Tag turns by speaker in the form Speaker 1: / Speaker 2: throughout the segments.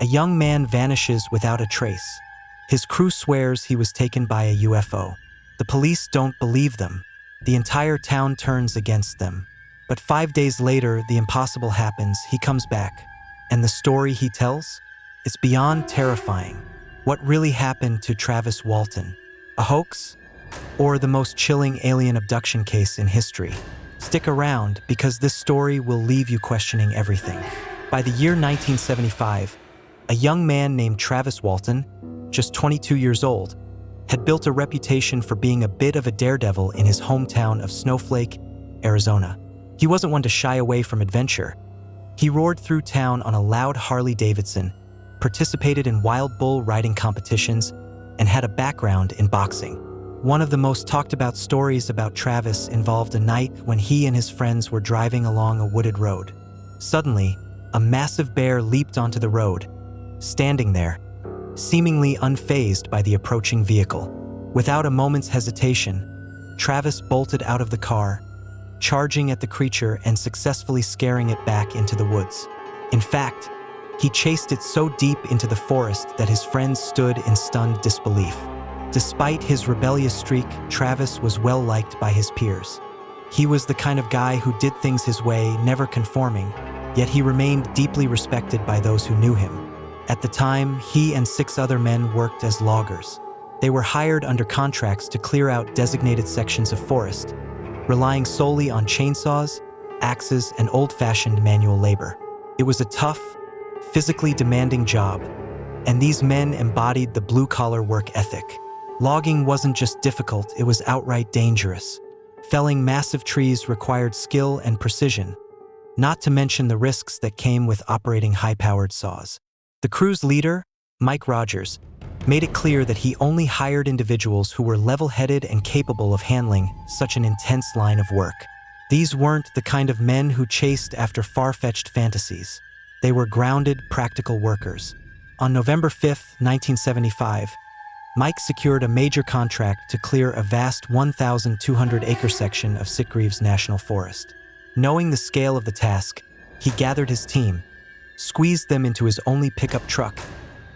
Speaker 1: a young man vanishes without a trace. His crew swears he was taken by a UFO. The police don't believe them. The entire town turns against them. But 5 days later, the impossible happens. He comes back. And the story he tells? It's beyond terrifying. What really happened to Travis Walton? A hoax? Or the most chilling alien abduction case in history? Stick around, because this story will leave you questioning everything. By the year 1975, a young man named Travis Walton, just 22 years old, had built a reputation for being a bit of a daredevil in his hometown of Snowflake, Arizona. He wasn't one to shy away from adventure. He roared through town on a loud Harley-Davidson, participated in wild bull riding competitions, and had a background in boxing. One of the most talked about stories about Travis involved a night when he and his friends were driving along a wooded road. Suddenly, a massive bear leaped onto the road, standing there, seemingly unfazed by the approaching vehicle. Without a moment's hesitation, Travis bolted out of the car, charging at the creature and successfully scaring it back into the woods. In fact, he chased it so deep into the forest that his friends stood in stunned disbelief. Despite his rebellious streak, Travis was well liked by his peers. He was the kind of guy who did things his way, never conforming, yet he remained deeply respected by those who knew him. At the time, he and 6 other men worked as loggers. They were hired under contracts to clear out designated sections of forest, relying solely on chainsaws, axes, and old-fashioned manual labor. It was a tough, physically demanding job, and these men embodied the blue-collar work ethic. Logging wasn't just difficult, it was outright dangerous. Felling massive trees required skill and precision, not to mention the risks that came with operating high-powered saws. The crew's leader, Mike Rogers, made it clear that he only hired individuals who were level-headed and capable of handling such an intense line of work. These weren't the kind of men who chased after far-fetched fantasies. They were grounded, practical workers. On November 5, 1975, Mike secured a major contract to clear a vast 1,200-acre section of Sitgreaves National Forest. Knowing the scale of the task, he gathered his team, squeezed them into his only pickup truck,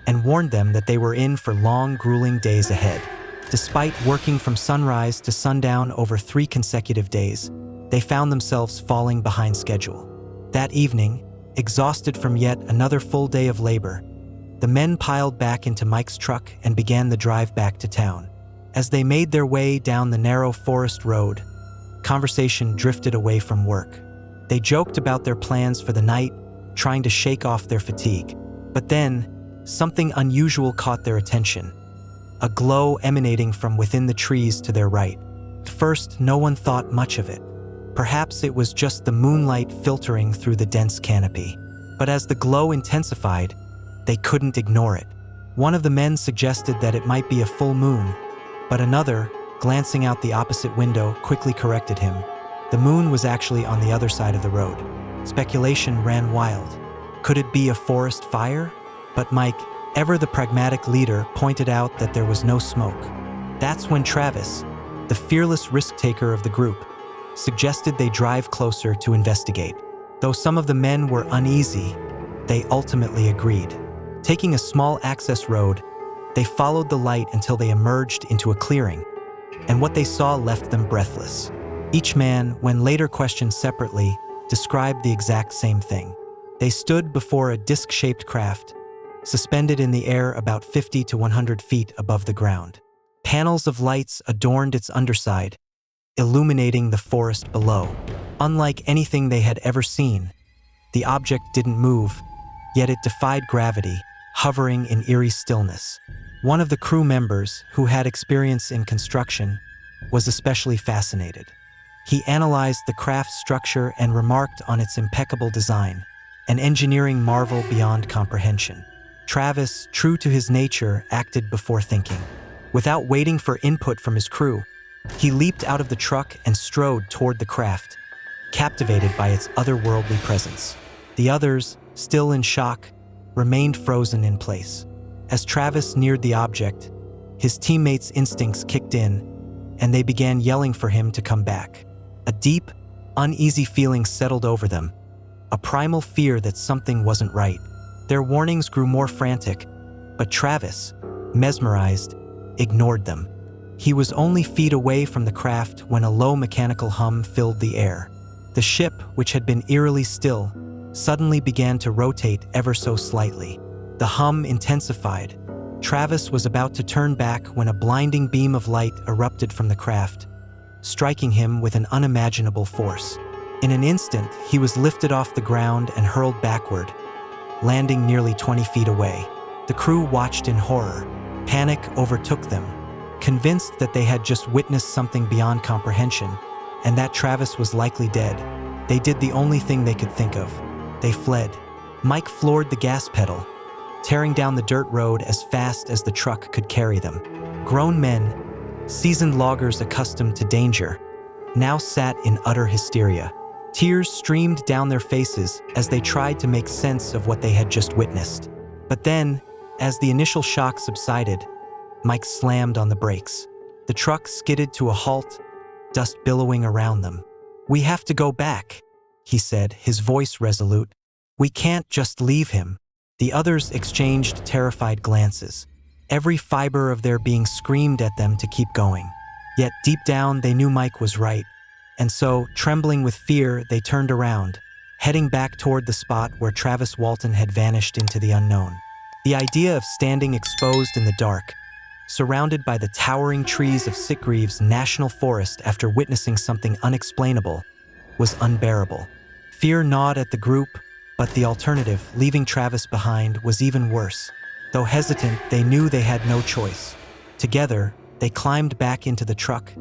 Speaker 1: and warned them that they were in for long, grueling days ahead. Despite working from sunrise to sundown over 3 consecutive days, they found themselves falling behind schedule. That evening, exhausted from yet another full day of labor, the men piled back into Mike's truck and began the drive back to town. As they made their way down the narrow forest road, conversation drifted away from work. They joked about their plans for the night, trying to shake off their fatigue. But then, something unusual caught their attention. A glow emanating from within the trees to their right. At first, no one thought much of it. Perhaps it was just the moonlight filtering through the dense canopy. But as the glow intensified, they couldn't ignore it. One of the men suggested that it might be a full moon, but another, glancing out the opposite window, quickly corrected him. The moon was actually on the other side of the road. Speculation ran wild. Could it be a forest fire? But Mike, ever the pragmatic leader, pointed out that there was no smoke. That's when Travis, the fearless risk-taker of the group, suggested they drive closer to investigate. Though some of the men were uneasy, they ultimately agreed. Taking a small access road, they followed the light until they emerged into a clearing, and what they saw left them breathless. Each man, when later questioned separately, described the exact same thing. They stood before a disc-shaped craft, suspended in the air about 50 to 100 feet above the ground. Panels of lights adorned its underside, illuminating the forest below. Unlike anything they had ever seen, the object didn't move, yet it defied gravity, hovering in eerie stillness. One of the crew members, who had experience in construction, was especially fascinated. He analyzed the craft's structure and remarked on its impeccable design, an engineering marvel beyond comprehension. Travis, true to his nature, acted before thinking. Without waiting for input from his crew, he leaped out of the truck and strode toward the craft, captivated by its otherworldly presence. The others, still in shock, remained frozen in place. As Travis neared the object, his teammates' instincts kicked in, and they began yelling for him to come back. A deep, uneasy feeling settled over them, a primal fear that something wasn't right. Their warnings grew more frantic, but Travis, mesmerized, ignored them. He was only feet away from the craft when a low mechanical hum filled the air. The ship, which had been eerily still, suddenly began to rotate ever so slightly. The hum intensified. Travis was about to turn back when a blinding beam of light erupted from the craft, striking him with an unimaginable force. In an instant, he was lifted off the ground and hurled backward, landing nearly 20 feet away. The crew watched in horror. Panic overtook them, convinced that they had just witnessed something beyond comprehension, and that Travis was likely dead. They did the only thing they could think of. They fled. Mike floored the gas pedal, tearing down the dirt road as fast as the truck could carry them. Grown men, seasoned loggers accustomed to danger, now sat in utter hysteria. Tears streamed down their faces as they tried to make sense of what they had just witnessed. But then, as the initial shock subsided, Mike slammed on the brakes. The truck skidded to a halt, dust billowing around them. "We have to go back," he said, his voice resolute. "We can't just leave him." The others exchanged terrified glances. Every fiber of their being screamed at them to keep going. Yet deep down, they knew Mike was right. And so, trembling with fear, they turned around, heading back toward the spot where Travis Walton had vanished into the unknown. The idea of standing exposed in the dark, surrounded by the towering trees of Sitgreaves National Forest after witnessing something unexplainable, was unbearable. Fear gnawed at the group, but the alternative, leaving Travis behind, was even worse. Though hesitant, they knew they had no choice. Together, they climbed back into the truck,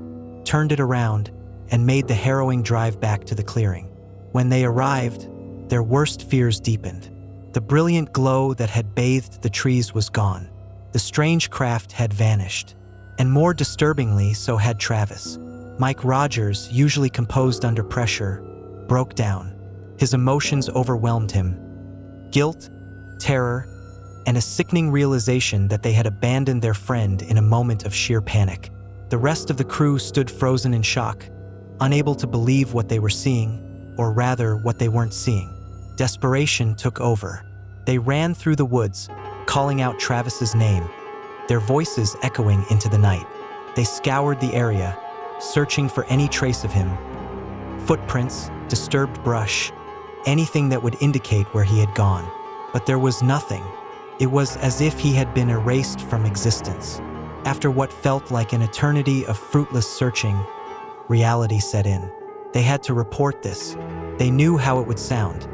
Speaker 1: turned it around, and made the harrowing drive back to the clearing. When they arrived, their worst fears deepened. The brilliant glow that had bathed the trees was gone. The strange craft had vanished. And more disturbingly, so had Travis. Mike Rogers, usually composed under pressure, broke down. His emotions overwhelmed him. Guilt, terror, and a sickening realization that they had abandoned their friend in a moment of sheer panic. The rest of the crew stood frozen in shock, unable to believe what they were seeing, or rather, what they weren't seeing. Desperation took over. They ran through the woods, calling out Travis's name, their voices echoing into the night. They scoured the area, searching for any trace of him. Footprints, disturbed brush, anything that would indicate where he had gone. But there was nothing. It was as if he had been erased from existence. After what felt like an eternity of fruitless searching, reality set in. They had to report this. They knew how it would sound.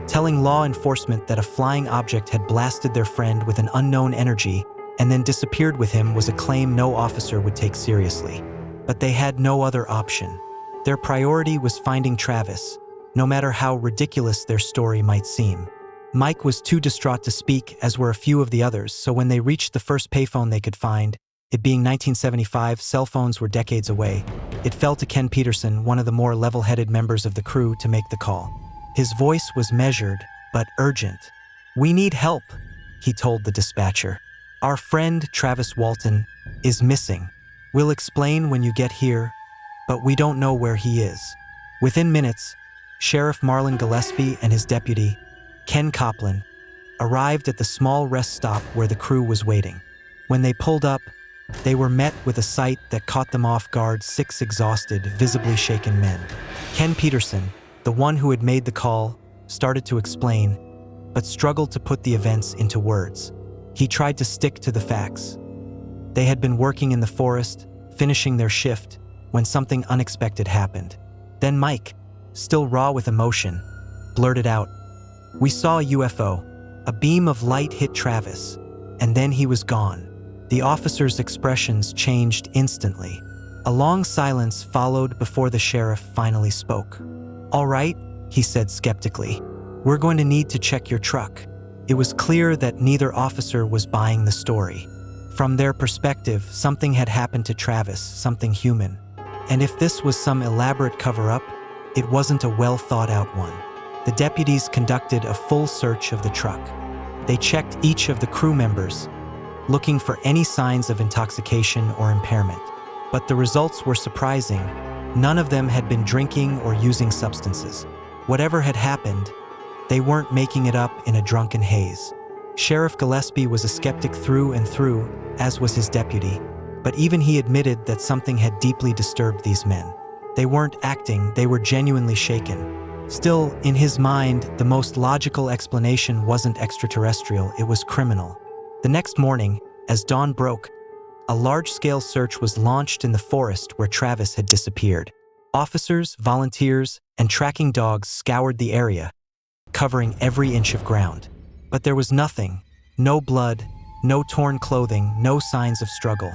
Speaker 1: Telling law enforcement that a flying object had blasted their friend with an unknown energy and then disappeared with him was a claim no officer would take seriously. But they had no other option. Their priority was finding Travis, no matter how ridiculous their story might seem. Mike was too distraught to speak, as were a few of the others, so when they reached the first payphone they could find, it being 1975, cell phones were decades away, it fell to Ken Peterson, one of the more level-headed members of the crew, to make the call. His voice was measured, but urgent. "We need help," he told the dispatcher. "Our friend, Travis Walton, is missing. We'll explain when you get here, but we don't know where he is." Within minutes, Sheriff Marlon Gillespie and his deputy, Ken Coplin, arrived at the small rest stop where the crew was waiting. When they pulled up, they were met with a sight that caught them off guard: 6 exhausted, visibly shaken men. Ken Peterson, the one who had made the call, started to explain, but struggled to put the events into words. He tried to stick to the facts. They had been working in the forest, finishing their shift, when something unexpected happened. Then Mike, still raw with emotion, blurted out, "We saw a UFO. A beam of light hit Travis, and then he was gone." The officers' expressions changed instantly. A long silence followed before the sheriff finally spoke. "All right," he said skeptically. "We're going to need to check your truck." It was clear that neither officer was buying the story. From their perspective, something had happened to Travis, something human. And if this was some elaborate cover-up, it wasn't a well-thought-out one. The deputies conducted a full search of the truck. They checked each of the crew members, looking for any signs of intoxication or impairment. But the results were surprising. None of them had been drinking or using substances. Whatever had happened, They weren't making it up in a drunken haze. Sheriff Gillespie was a skeptic through and through, as was his deputy, but even he admitted that something had deeply disturbed these men. They weren't acting, they were genuinely shaken. Still, in his mind, the most logical explanation wasn't extraterrestrial, it was criminal. The next morning, as dawn broke, a large-scale search was launched in the forest where Travis had disappeared. Officers, volunteers, and tracking dogs scoured the area, covering every inch of ground. But there was nothing. No blood, no torn clothing, no signs of struggle.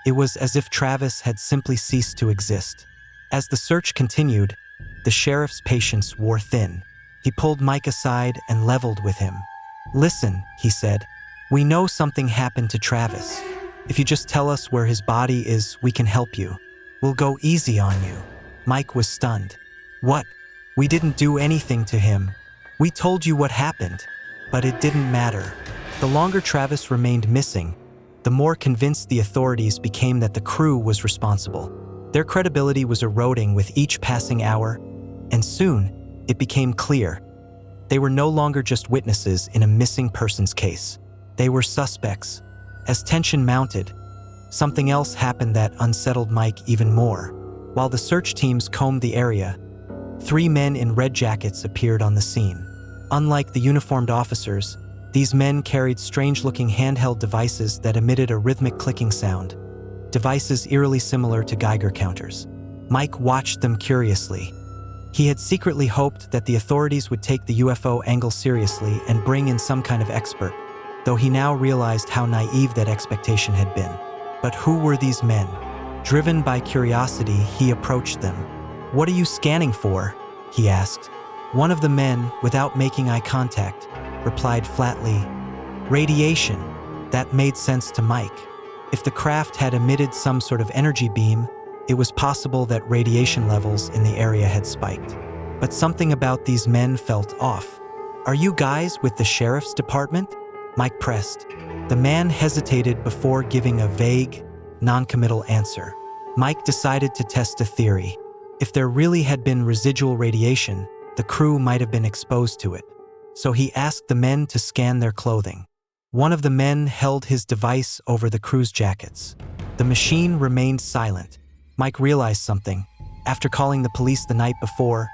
Speaker 1: It was as if Travis had simply ceased to exist. As the search continued, the sheriff's patience wore thin. He pulled Mike aside and leveled with him. "Listen," he said, "we know something happened to Travis. If you just tell us where his body is, we can help you. We'll go easy on you." Mike was stunned. "What? We didn't do anything to him. We told you what happened." But it didn't matter. The longer Travis remained missing, the more convinced the authorities became that the crew was responsible. Their credibility was eroding with each passing hour, and soon, it became clear. They were no longer just witnesses in a missing persons case. They were suspects. As tension mounted, something else happened that unsettled Mike even more. While the search teams combed the area, 3 men in red jackets appeared on the scene. Unlike the uniformed officers, these men carried strange-looking handheld devices that emitted a rhythmic clicking sound, devices eerily similar to Geiger counters. Mike watched them curiously. He had secretly hoped that the authorities would take the UFO angle seriously and bring in some kind of expert, though he now realized how naive that expectation had been. But who were these men? Driven by curiosity, he approached them. "What are you scanning for?" he asked. One of the men, without making eye contact, replied flatly, "Radiation." That made sense to Mike. If the craft had emitted some sort of energy beam, it was possible that radiation levels in the area had spiked. But something about these men felt off. "Are you guys with the sheriff's department?" Mike pressed. The man hesitated before giving a vague, non-committal answer. Mike decided to test a theory. If there really had been residual radiation, the crew might have been exposed to it. So he asked the men to scan their clothing. One of the men held his device over the crew's jackets. The machine remained silent. Mike realized something. After calling the police the night before,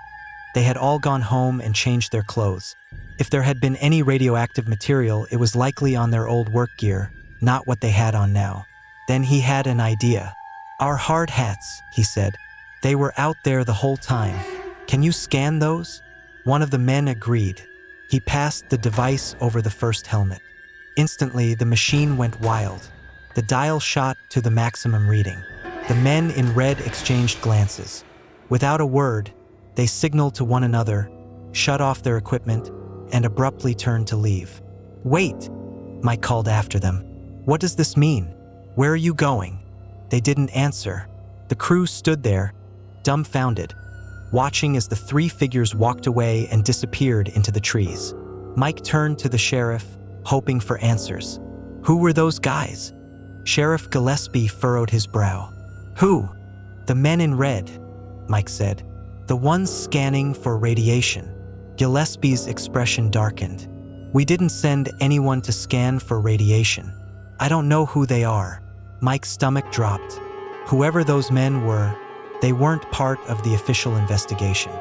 Speaker 1: they had all gone home and changed their clothes. If there had been any radioactive material, it was likely on their old work gear, not what they had on now. Then he had an idea. "Our hard hats," he said. "They were out there the whole time. Can you scan those?" One of the men agreed. He passed the device over the first helmet. Instantly, the machine went wild. The dial shot to the maximum reading. The men in red exchanged glances. Without a word, they signaled to one another, shut off their equipment, and abruptly turned to leave. "Wait," Mike called after them. "What does this mean? Where are you going?" They didn't answer. The crew stood there, dumbfounded, watching as the 3 figures walked away and disappeared into the trees. Mike turned to the sheriff, hoping for answers. "Who were those guys?" Sheriff Gillespie furrowed his brow. "Who?" "The men in red," Mike said. "The ones scanning for radiation." Gillespie's expression darkened. "We didn't send anyone to scan for radiation. I don't know who they are." Mike's stomach dropped. Whoever those men were, they weren't part of the official investigation.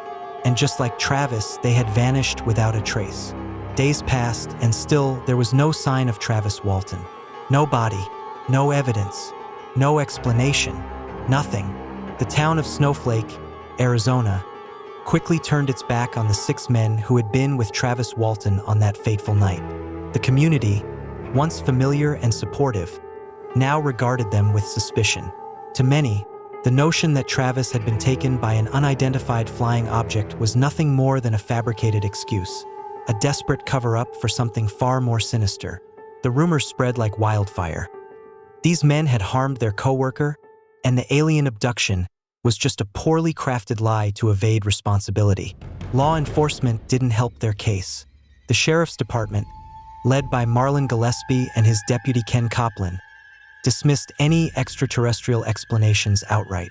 Speaker 1: And just like Travis, they had vanished without a trace. Days passed, and still there was no sign of Travis Walton. No body, no evidence, no explanation, nothing. The town of Snowflake, Arizona, quickly turned its back on the 6 men who had been with Travis Walton on that fateful night. The community, once familiar and supportive, now regarded them with suspicion. To many, the notion that Travis had been taken by an unidentified flying object was nothing more than a fabricated excuse, a desperate cover-up for something far more sinister. The rumors spread like wildfire. These men had harmed their coworker, and the alien abduction was just a poorly crafted lie to evade responsibility. Law enforcement didn't help their case. The sheriff's department, led by Marlon Gillespie and his deputy Ken Coplin, dismissed any extraterrestrial explanations outright.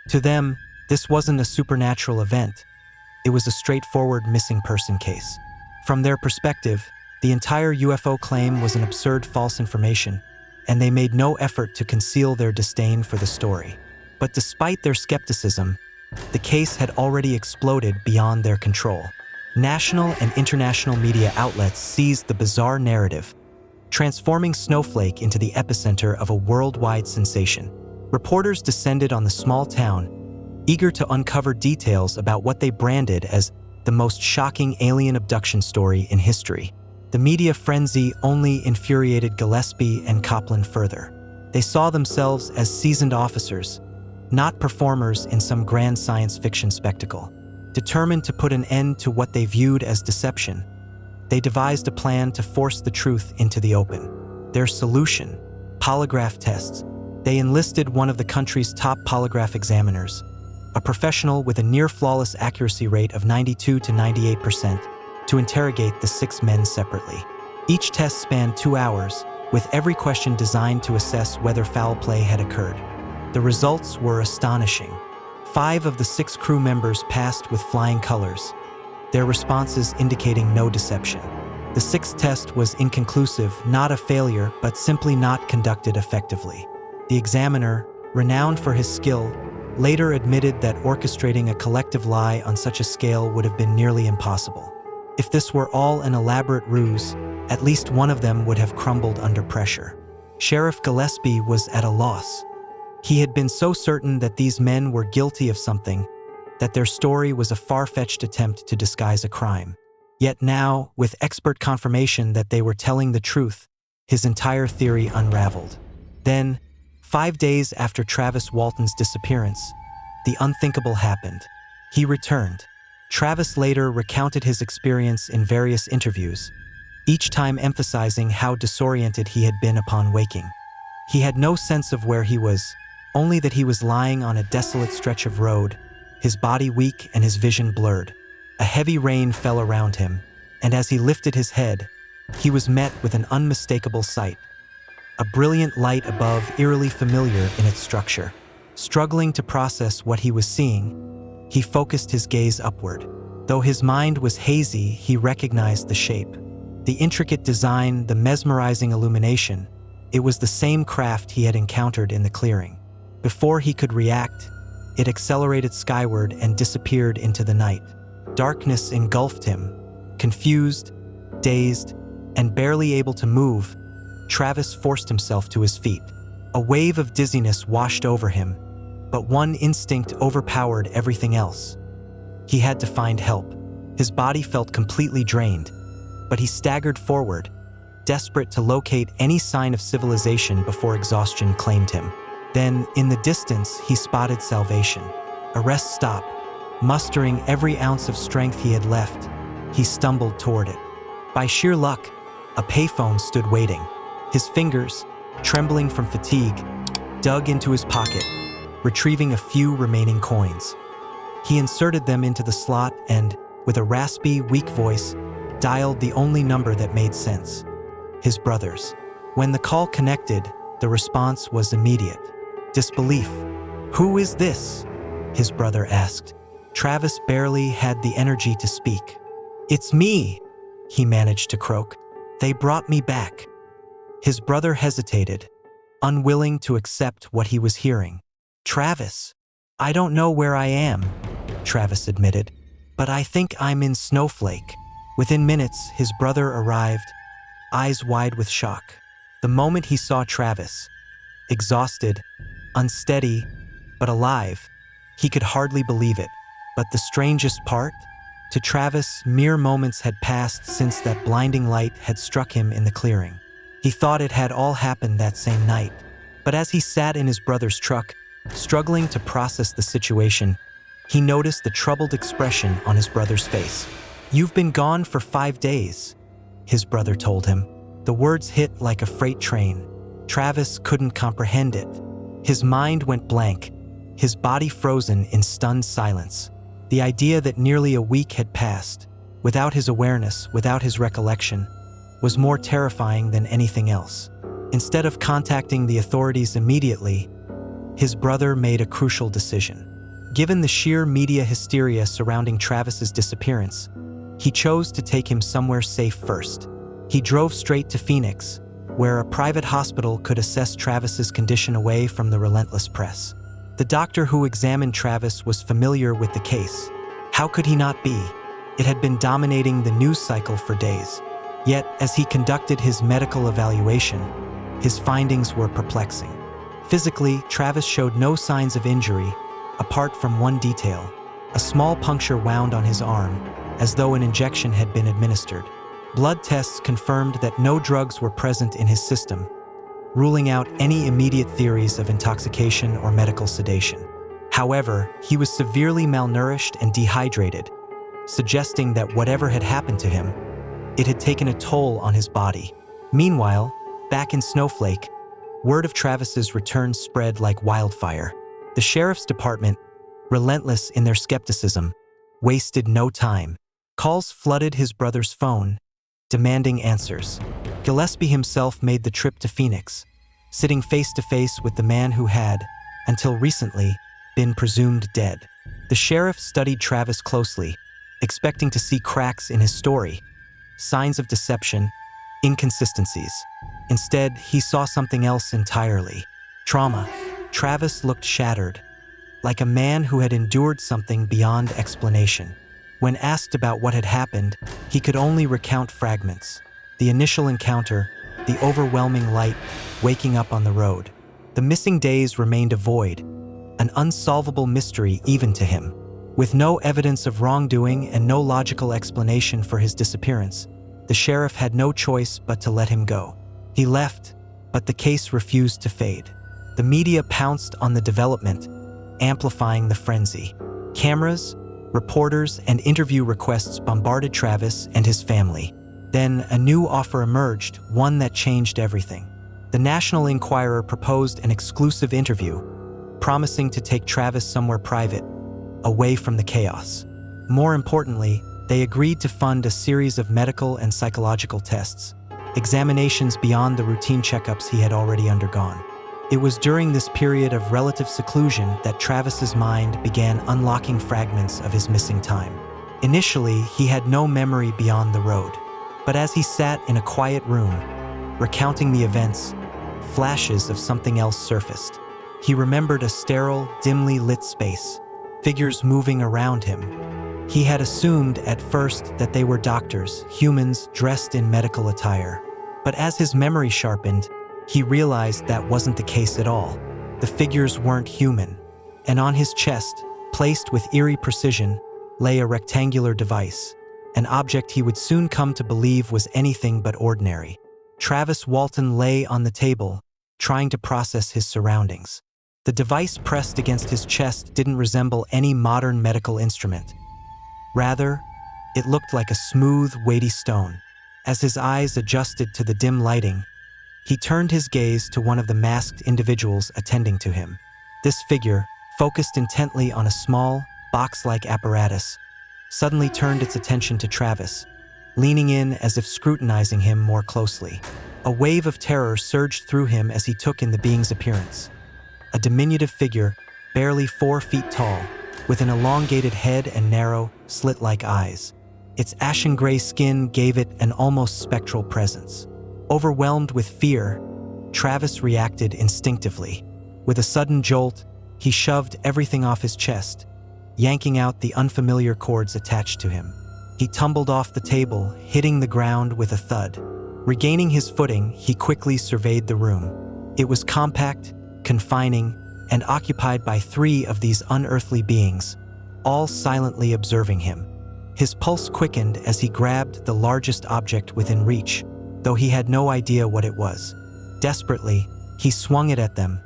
Speaker 1: To them, this wasn't a supernatural event. It was a straightforward missing person case. From their perspective, the entire UFO claim was an absurd false information, and they made no effort to conceal their disdain for the story. But despite their skepticism, the case had already exploded beyond their control. National and international media outlets seized the bizarre narrative, transforming Snowflake into the epicenter of a worldwide sensation. Reporters descended on the small town, eager to uncover details about what they branded as the most shocking alien abduction story in history. The media frenzy only infuriated Gillespie and Copland further. They saw themselves as seasoned officers, not performers in some grand science fiction spectacle. Determined to put an end to what they viewed as deception, they devised a plan to force the truth into the open. Their solution: polygraph tests. They enlisted one of the country's top polygraph examiners, a professional with a near-flawless accuracy rate of 92 to 98%, to interrogate the 6 men separately. Each test spanned 2 hours, with every question designed to assess whether foul play had occurred. The results were astonishing. 5 of the 6 crew members passed with flying colors, their responses indicating no deception. The 6th test was inconclusive, not a failure, but simply not conducted effectively. The examiner, renowned for his skill, later admitted that orchestrating a collective lie on such a scale would have been nearly impossible. If this were all an elaborate ruse, at least one of them would have crumbled under pressure. Sheriff Gillespie was at a loss. He had been so certain that these men were guilty of something, that their story was a far-fetched attempt to disguise a crime. Yet now, with expert confirmation that they were telling the truth, his entire theory unraveled. Then, 5 days after Travis Walton's disappearance, the unthinkable happened. He returned. Travis later recounted his experience in various interviews, each time emphasizing how disoriented he had been upon waking. He had no sense of where he was, only that he was lying on a desolate stretch of road, his body weak and his vision blurred. A heavy rain fell around him, and as he lifted his head, he was met with an unmistakable sight. A brilliant light above, eerily familiar in its structure. Struggling to process what he was seeing, he focused his gaze upward. Though his mind was hazy, he recognized the shape. The intricate design, the mesmerizing illumination. It was the same craft he had encountered in the clearing. Before he could react, it accelerated skyward and disappeared into the night. Darkness engulfed him. Confused, dazed, and barely able to move, Travis forced himself to his feet. A wave of dizziness washed over him, but one instinct overpowered everything else. He had to find help. His body felt completely drained, but he staggered forward, desperate to locate any sign of civilization before exhaustion claimed him. Then, in the distance, he spotted salvation. A rest stop. Mustering every ounce of strength he had left, he stumbled toward it. By sheer luck, a payphone stood waiting. His fingers, trembling from fatigue, dug into his pocket, retrieving a few remaining coins. He inserted them into the slot and, with a raspy, weak voice, dialed the only number that made sense: his brother's. When the call connected, the response was immediate. Disbelief. "Who is this?" his brother asked. Travis barely had the energy to speak. "It's me," he managed to croak. "They brought me back." His brother hesitated, unwilling to accept what he was hearing. "Travis, I don't know where I am," Travis admitted, "but I think I'm in Snowflake." Within minutes, his brother arrived, eyes wide with shock. The moment he saw Travis, exhausted, unsteady, but alive, he could hardly believe it. But the strangest part? To Travis, mere moments had passed since that blinding light had struck him in the clearing. He thought it had all happened that same night. But as he sat in his brother's truck, struggling to process the situation, he noticed the troubled expression on his brother's face. "You've been gone for 5 days," his brother told him. The words hit like a freight train. Travis couldn't comprehend it. His mind went blank, his body frozen in stunned silence. The idea that nearly a week had passed, without his awareness, without his recollection, was more terrifying than anything else. Instead of contacting the authorities immediately, his brother made a crucial decision. Given the sheer media hysteria surrounding Travis's disappearance, he chose to take him somewhere safe first. He drove straight to Phoenix, where a private hospital could assess Travis's condition away from the relentless press. The doctor who examined Travis was familiar with the case. How could he not be? It had been dominating the news cycle for days. Yet, as he conducted his medical evaluation, his findings were perplexing. Physically, Travis showed no signs of injury, apart from one detail: a small puncture wound on his arm, as though an injection had been administered. Blood tests confirmed that no drugs were present in his system, ruling out any immediate theories of intoxication or medical sedation. However, he was severely malnourished and dehydrated, suggesting that whatever had happened to him, it had taken a toll on his body. Meanwhile, back in Snowflake, word of Travis's return spread like wildfire. The sheriff's department, relentless in their skepticism, wasted no time. Calls flooded his brother's phone, demanding answers. Gillespie himself made the trip to Phoenix, sitting face to face with the man who had, until recently, been presumed dead. The sheriff studied Travis closely, expecting to see cracks in his story, signs of deception, inconsistencies. Instead, he saw something else entirely: trauma. Travis looked shattered, like a man who had endured something beyond explanation. When asked about what had happened, he could only recount fragments: the initial encounter, the overwhelming light, waking up on the road. The missing days remained a void, an unsolvable mystery even to him. With no evidence of wrongdoing and no logical explanation for his disappearance, the sheriff had no choice but to let him go. He left, but the case refused to fade. The media pounced on the development, amplifying the frenzy. Cameras, reporters, and interview requests bombarded Travis and his family. Then a new offer emerged, one that changed everything. The National Enquirer proposed an exclusive interview, promising to take Travis somewhere private, away from the chaos. More importantly, they agreed to fund a series of medical and psychological tests, examinations beyond the routine checkups he had already undergone. It was during this period of relative seclusion that Travis's mind began unlocking fragments of his missing time. Initially, he had no memory beyond the road. But as he sat in a quiet room, recounting the events, flashes of something else surfaced. He remembered a sterile, dimly lit space, figures moving around him. He had assumed at first that they were doctors, humans dressed in medical attire. But as his memory sharpened, he realized that wasn't the case at all. The figures weren't human, and on his chest, placed with eerie precision, lay a rectangular device, an object he would soon come to believe was anything but ordinary. Travis Walton lay on the table, trying to process his surroundings. The device pressed against his chest didn't resemble any modern medical instrument. Rather, it looked like a smooth, weighty stone. As his eyes adjusted to the dim lighting, he turned his gaze to one of the masked individuals attending to him. This figure, focused intently on a small, box-like apparatus, suddenly turned its attention to Travis, leaning in as if scrutinizing him more closely. A wave of terror surged through him as he took in the being's appearance. A diminutive figure, barely 4 feet tall, with an elongated head and narrow, slit-like eyes. Its ashen gray skin gave it an almost spectral presence. Overwhelmed with fear, Travis reacted instinctively. With a sudden jolt, he shoved everything off his chest, yanking out the unfamiliar cords attached to him. He tumbled off the table, hitting the ground with a thud. Regaining his footing, he quickly surveyed the room. It was compact, confining, and occupied by 3 of these unearthly beings, all silently observing him. His pulse quickened as he grabbed the largest object within reach, though he had no idea what it was. Desperately, he swung it at them,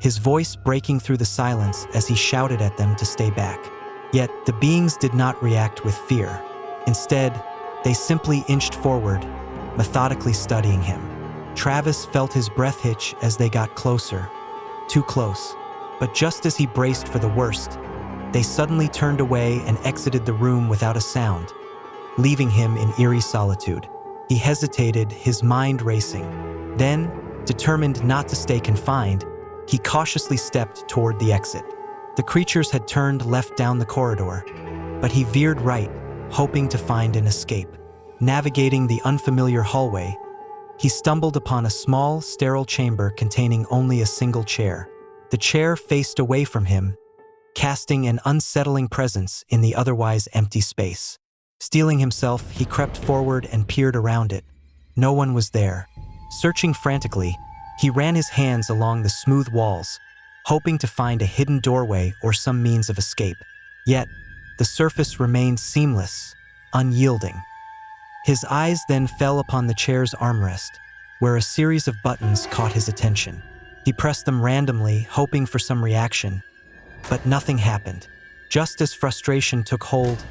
Speaker 1: his voice breaking through the silence as he shouted at them to stay back. Yet, the beings did not react with fear. Instead, they simply inched forward, methodically studying him. Travis felt his breath hitch as they got closer, too close. But just as he braced for the worst, they suddenly turned away and exited the room without a sound, leaving him in eerie solitude. He hesitated, his mind racing. Then, determined not to stay confined, he cautiously stepped toward the exit. The creatures had turned left down the corridor, but he veered right, hoping to find an escape. Navigating the unfamiliar hallway, he stumbled upon a small, sterile chamber containing only a single chair. The chair faced away from him, casting an unsettling presence in the otherwise empty space. Steeling himself, he crept forward and peered around it. No one was there. Searching frantically, he ran his hands along the smooth walls, hoping to find a hidden doorway or some means of escape. Yet, the surface remained seamless, unyielding. His eyes then fell upon the chair's armrest, where a series of buttons caught his attention. He pressed them randomly, hoping for some reaction, but nothing happened. Just as frustration took hold,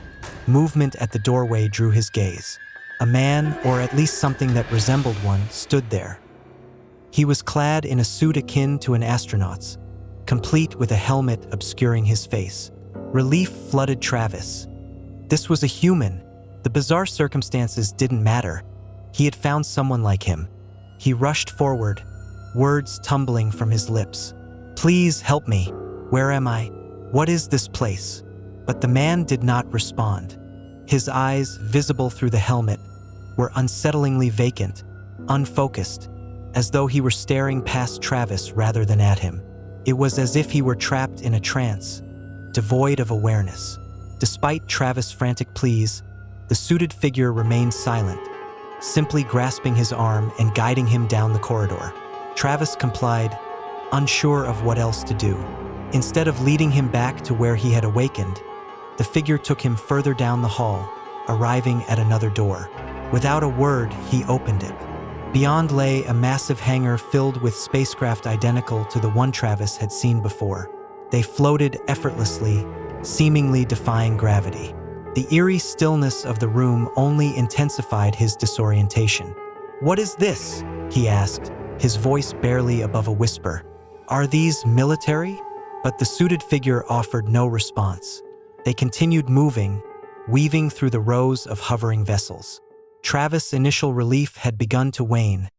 Speaker 1: movement at the doorway drew his gaze. A man, or at least something that resembled one, stood there. He was clad in a suit akin to an astronaut's, complete with a helmet obscuring his face. Relief flooded Travis. This was a human. The bizarre circumstances didn't matter. He had found someone like him. He rushed forward, words tumbling from his lips. "Please help me. Where am I? What is this place?" But the man did not respond. His eyes, visible through the helmet, were unsettlingly vacant, unfocused, as though he were staring past Travis rather than at him. It was as if he were trapped in a trance, devoid of awareness. Despite Travis' frantic pleas, the suited figure remained silent, simply grasping his arm and guiding him down the corridor. Travis complied, unsure of what else to do. Instead of leading him back to where he had awakened, the figure took him further down the hall, arriving at another door. Without a word, he opened it. Beyond lay a massive hangar filled with spacecraft identical to the one Travis had seen before. They floated effortlessly, seemingly defying gravity. The eerie stillness of the room only intensified his disorientation. "What is this?" he asked, his voice barely above a whisper. "Are these military?" But the suited figure offered no response. They continued moving, weaving through the rows of hovering vessels. Travis' initial relief had begun to wane,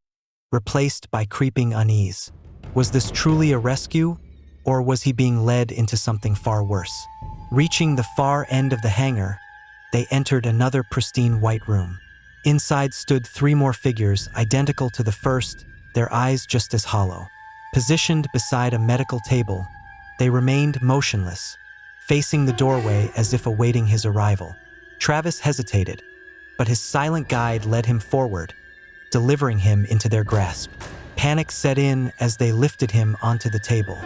Speaker 1: replaced by creeping unease. Was this truly a rescue, or was he being led into something far worse? Reaching the far end of the hangar, they entered another pristine white room. Inside stood 3 more figures, identical to the first, their eyes just as hollow. Positioned beside a medical table, they remained motionless, facing the doorway as if awaiting his arrival. Travis hesitated, but his silent guide led him forward, delivering him into their grasp. Panic set in as they lifted him onto the table.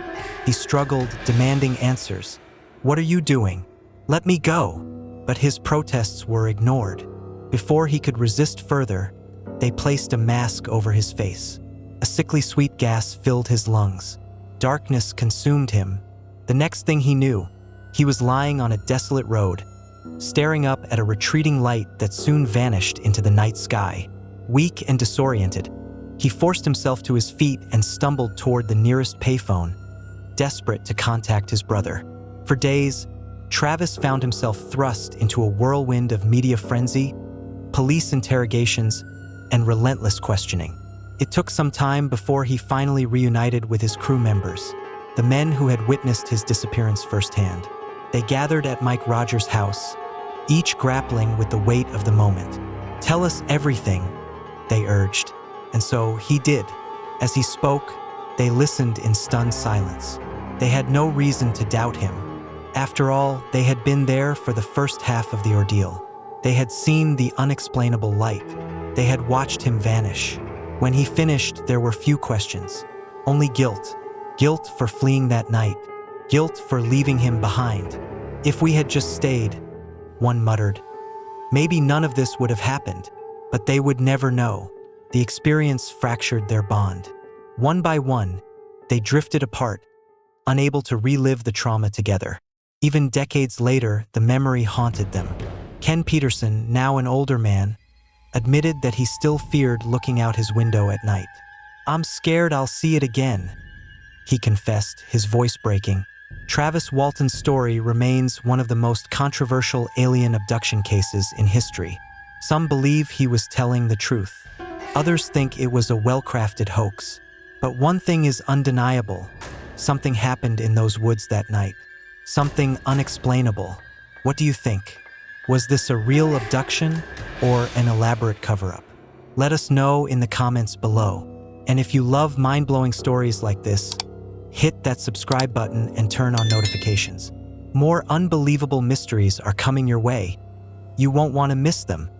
Speaker 1: He struggled, demanding answers. "What are you doing? Let me go!" But his protests were ignored. Before he could resist further, they placed a mask over his face. A sickly sweet gas filled his lungs. Darkness consumed him. The next thing he knew, he was lying on a desolate road, staring up at a retreating light that soon vanished into the night sky. Weak and disoriented, he forced himself to his feet and stumbled toward the nearest payphone, desperate to contact his brother. For days, Travis found himself thrust into a whirlwind of media frenzy, police interrogations, and relentless questioning. It took some time before he finally reunited with his crew members, the men who had witnessed his disappearance firsthand. They gathered at Mike Rogers' house, each grappling with the weight of the moment. "Tell us everything," they urged. And so he did. As he spoke, they listened in stunned silence. They had no reason to doubt him. After all, they had been there for the first half of the ordeal. They had seen the unexplainable light. They had watched him vanish. When he finished, there were few questions. Only guilt. Guilt for fleeing that night. Guilt for leaving him behind. "If we had just stayed," one muttered, "maybe none of this would have happened." But they would never know. The experience fractured their bond. One by one, they drifted apart, unable to relive the trauma together. Even decades later, the memory haunted them. Ken Peterson, now an older man, admitted that he still feared looking out his window at night. "I'm scared I'll see it again," he confessed, his voice breaking. Travis Walton's story remains one of the most controversial alien abduction cases in history. Some believe he was telling the truth. Others think it was a well-crafted hoax. But one thing is undeniable. Something happened in those woods that night. Something unexplainable. What do you think? Was this a real abduction or an elaborate cover-up? Let us know in the comments below. And if you love mind-blowing stories like this, hit that subscribe button and turn on notifications. More unbelievable mysteries are coming your way. You won't want to miss them.